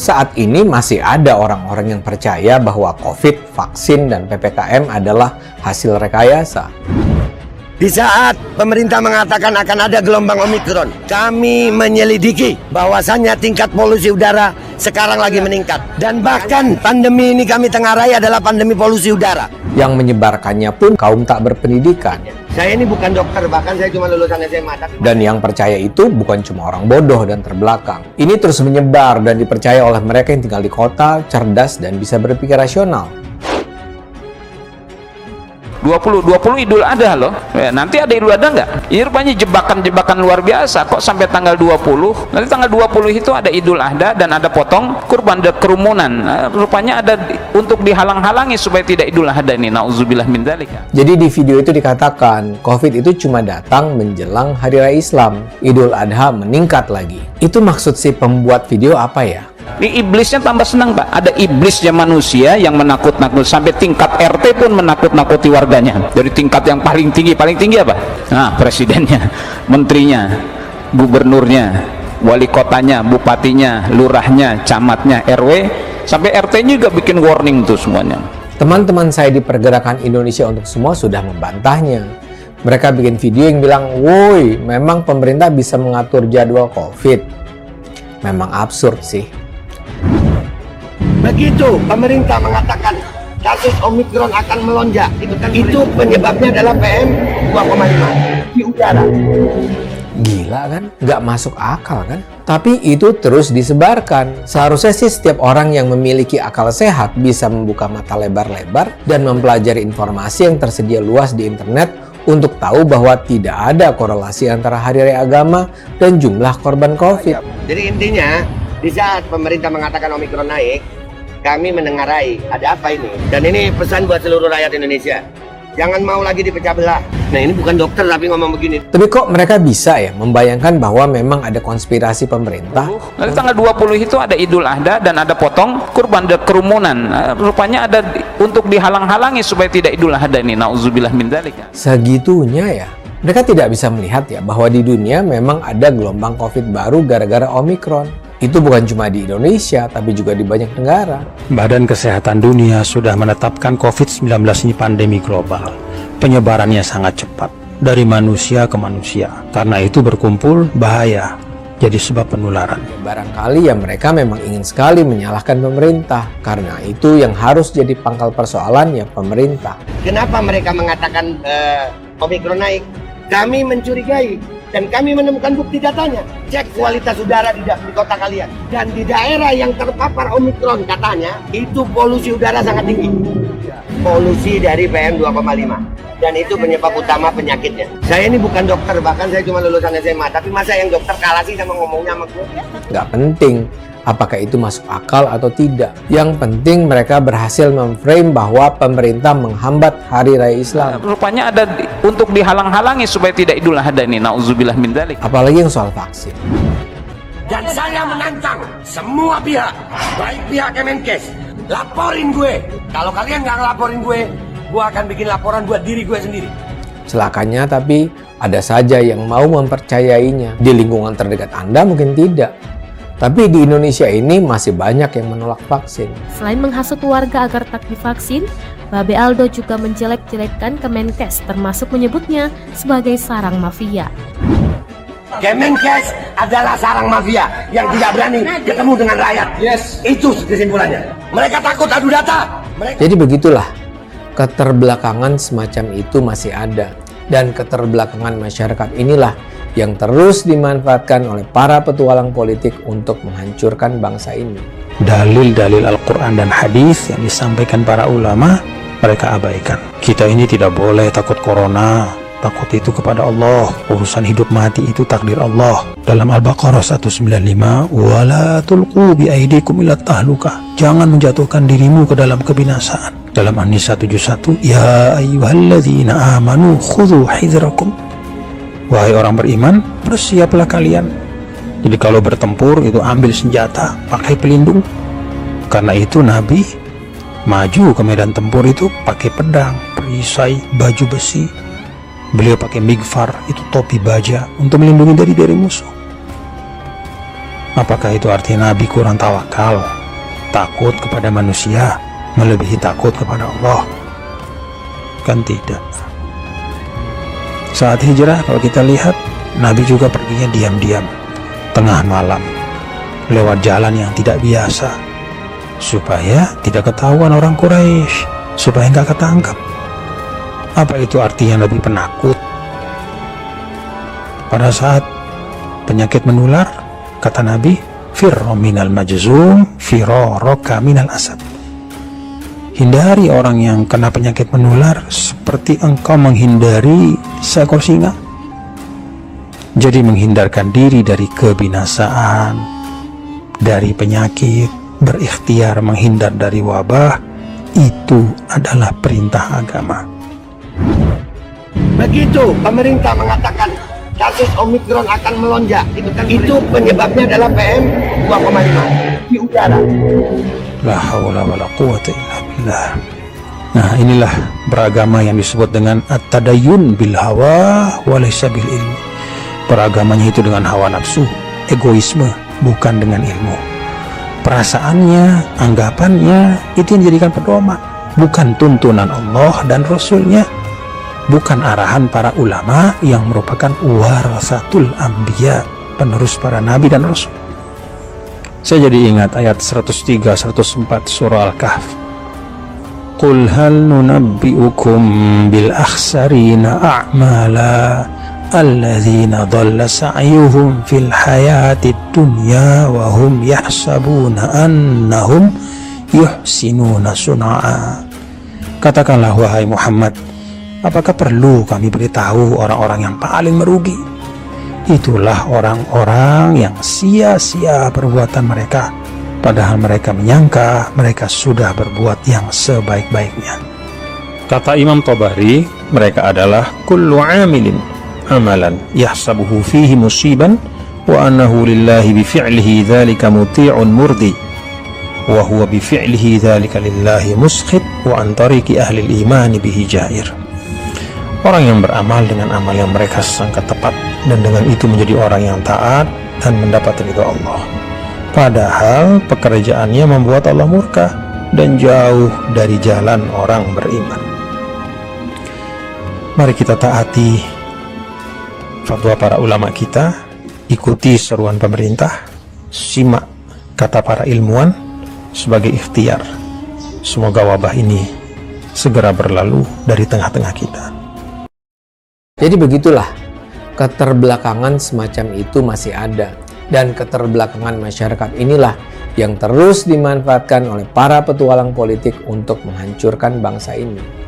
Saat ini masih ada orang-orang yang percaya bahwa COVID, vaksin, dan PPKM adalah hasil rekayasa. Di saat pemerintah mengatakan akan ada gelombang Omikron, kami menyelidiki bahwasannya tingkat polusi udara sekarang lagi meningkat. Dan bahkan pandemi ini kami tengarai adalah pandemi polusi udara. Yang menyebarkannya pun kaum tak berpendidikan. Saya ini bukan dokter, bahkan saya cuma lulusan SMA. Dan yang percaya itu bukan cuma orang bodoh dan terbelakang. Ini terus menyebar dan dipercaya oleh mereka yang tinggal di kota, cerdas, dan bisa berpikir rasional. 20 Idul Adha loh. Ya, nanti ada Idul Adha nggak? Ini rupanya jebakan-jebakan luar biasa. Kok sampai tanggal 20? Nanti tanggal 20 itu ada Idul Adha dan ada potong kurban, ada kerumunan. Rupanya ada untuk dihalang-halangi supaya tidak Idul Adha ini. Nauzubillah min dzalika. Jadi di video itu dikatakan COVID itu cuma datang menjelang Hari Raya Islam. Idul Adha meningkat lagi. Itu maksud si pembuat video apa ya? Ini iblisnya tambah senang, Pak. Ada iblisnya manusia yang menakut-nakut sampai tingkat RT pun menakut-nakuti warganya. Dari tingkat yang paling tinggi apa? Nah, presidennya, menterinya, gubernurnya, wali kotanya, bupatinya, lurahnya, camatnya, RW, sampai RT-nya juga bikin warning tuh semuanya. Teman-teman saya di Pergerakan Indonesia Untuk Semua sudah membantahnya. Mereka bikin video yang bilang, "Woi, memang pemerintah bisa mengatur jadwal COVID." Memang absurd sih. Begitu pemerintah mengatakan kasus Omikron akan melonjak, itu penyebabnya adalah PM 2,5 di udara. Gila kan? Nggak masuk akal kan? Tapi itu terus disebarkan. Seharusnya sih setiap orang yang memiliki akal sehat bisa membuka mata lebar-lebar dan mempelajari informasi yang tersedia luas di internet untuk tahu bahwa tidak ada korelasi antara hari raya agama dan jumlah korban COVID. Jadi intinya, di saat pemerintah mengatakan Omikron naik, kami menengarai ada apa ini. Dan ini pesan buat seluruh rakyat Indonesia. Jangan mau lagi dipecah belah. Nah, ini bukan dokter tapi ngomong begini. Tapi kok mereka bisa ya membayangkan bahwa memang ada konspirasi pemerintah? Nanti tanggal 20 itu ada Idul Adha dan ada potong kurban, ada kerumunan. Rupanya ada untuk dihalang-halangi supaya tidak Idul Adha ini. Nauzubillah min dzalika. Segitunya ya. Mereka tidak bisa melihat ya bahwa di dunia memang ada gelombang COVID baru gara-gara Omikron. Itu bukan cuma di Indonesia, tapi juga di banyak negara. Badan Kesehatan Dunia sudah menetapkan COVID-19 ini pandemi global. Penyebarannya sangat cepat, dari manusia ke manusia. Karena itu berkumpul bahaya, jadi sebab penularan. Barangkali ya mereka memang ingin sekali menyalahkan pemerintah. Karena itu yang harus jadi pangkal persoalan ya pemerintah. Kenapa mereka mengatakan Omikron naik? Kami mencurigai dan kami menemukan bukti datanya. Cek kualitas udara di kota kalian. Dan di daerah yang terpapar Omikron katanya, itu polusi udara sangat tinggi. Polusi dari PM 2,5. Dan itu penyebab utama penyakitnya. Saya ini bukan dokter, bahkan saya cuma lulusan SMA. Tapi masa yang dokter kalah sih sama ngomongnya sama gue? Nggak penting apakah itu masuk akal atau tidak. Yang penting mereka berhasil memframe bahwa pemerintah menghambat Hari Raya Islam. Rupanya ada untuk dihalang-halangi supaya tidak Idul Adha ini. Nauzubillah min dzalik. Apalagi yang soal vaksin. Dan saya menantang semua pihak, baik pihak Kemenkes, laporin gue. Kalau kalian nggak ngelaporin gue akan bikin laporan buat diri gue sendiri. Celakanya tapi ada saja yang mau mempercayainya. Di lingkungan terdekat Anda mungkin tidak. Tapi di Indonesia ini masih banyak yang menolak vaksin. Selain menghasut warga agar tak divaksin, Babe Aldo juga menjelek-jelekkan Kemenkes, termasuk menyebutnya sebagai sarang mafia. Kemenkes adalah sarang mafia yang tidak berani ketemu dengan rakyat. Yes. Itu kesimpulannya. Mereka takut adu data. Jadi begitulah, keterbelakangan semacam itu masih ada. Dan keterbelakangan masyarakat inilah yang terus dimanfaatkan oleh para petualang politik untuk menghancurkan bangsa ini. Dalil-dalil Al-Quran dan hadis yang disampaikan para ulama, mereka abaikan. Kita ini tidak boleh takut corona. Takut itu kepada Allah. Urusan hidup mati itu takdir Allah. Dalam Al-Baqarah 195, wala tulqu biaidikum ila tahlukah. Jangan menjatuhkan dirimu ke dalam kebinasaan. Dalam An-Nisa 71, ya ayyuhalladzina amanu khudhu hidrakum. Wahai orang beriman, bersiaplah kalian. Jadi kalau bertempur itu ambil senjata, pakai pelindung. Karena itu Nabi maju ke medan tempur itu pakai pedang, perisai, baju besi. Beliau pakai migfar, itu topi baja untuk melindungi dari musuh. Apakah itu artinya Nabi kurang tawakal? takut kepada manusia melebihi takut kepada Allah? Kan tidak. Saat hijrah kalau kita lihat, Nabi juga perginya diam-diam, tengah malam, lewat jalan yang tidak biasa, supaya tidak ketahuan orang Quraisy, supaya nggak ketangkap. Apa itu artinya Nabi penakut? Pada saat penyakit menular, kata Nabi, firra minal majzum firaraka minal asad. Hindari orang yang kena penyakit menular seperti engkau menghindari seekor singa. Jadi menghindarkan diri dari kebinasaan, dari penyakit, berikhtiar menghindar dari wabah, itu adalah perintah agama. Begitu pemerintah mengatakan kasus Omikron akan melonjak, itu penyebabnya adalah PM 2,5 di udara. La haula wala quwata illa billah. Nah, inilah beragama yang disebut dengan at-tadayyun bil hawa wa laysa bil ilmi. Beragamanya itu dengan hawa nafsu, egoisme, bukan dengan ilmu. Perasaannya, anggapannya itu yang dijadikan pedoman, bukan tuntunan Allah dan Rasulnya, bukan arahan para ulama yang merupakan warasatul anbiya, penerus para nabi dan rasul. Saya jadi ingat ayat 103, 104 surah Al-Kahf. Qul hal nunabbi'ukum bil akhsarina a'mala alladzina dhalla sa'yuhum fil hayatid dunya wa hum yahsabuna annahum yuhsinuna sun'a. Katakanlah wahai Muhammad, apakah perlu kami beritahu orang-orang yang paling merugi? Itulah orang-orang yang sia-sia perbuatan mereka, padahal mereka menyangka mereka sudah berbuat yang sebaik-baiknya. Kata Imam Tabari, mereka adalah kullu amilin amalan yahsabuhu fihi musiban wa annahu lillahi bifi'lihi dzalika muti'un murdi wa huwa bifi'lihi dzalika lillahi muskhit wa an tariqi ahli al-iman bihi jair. Orang yang beramal dengan amal yang mereka sangka tepat dan dengan itu menjadi orang yang taat dan mendapat ridha Allah, padahal pekerjaannya membuat Allah murka dan jauh dari jalan orang beriman. Mari kita taati fatwa para ulama kita, ikuti seruan pemerintah, simak kata para ilmuwan sebagai ikhtiar. Semoga wabah ini segera berlalu dari tengah-tengah kita. Jadi begitulah, keterbelakangan semacam itu masih ada. Dan keterbelakangan masyarakat inilah yang terus dimanfaatkan oleh para petualang politik untuk menghancurkan bangsa ini.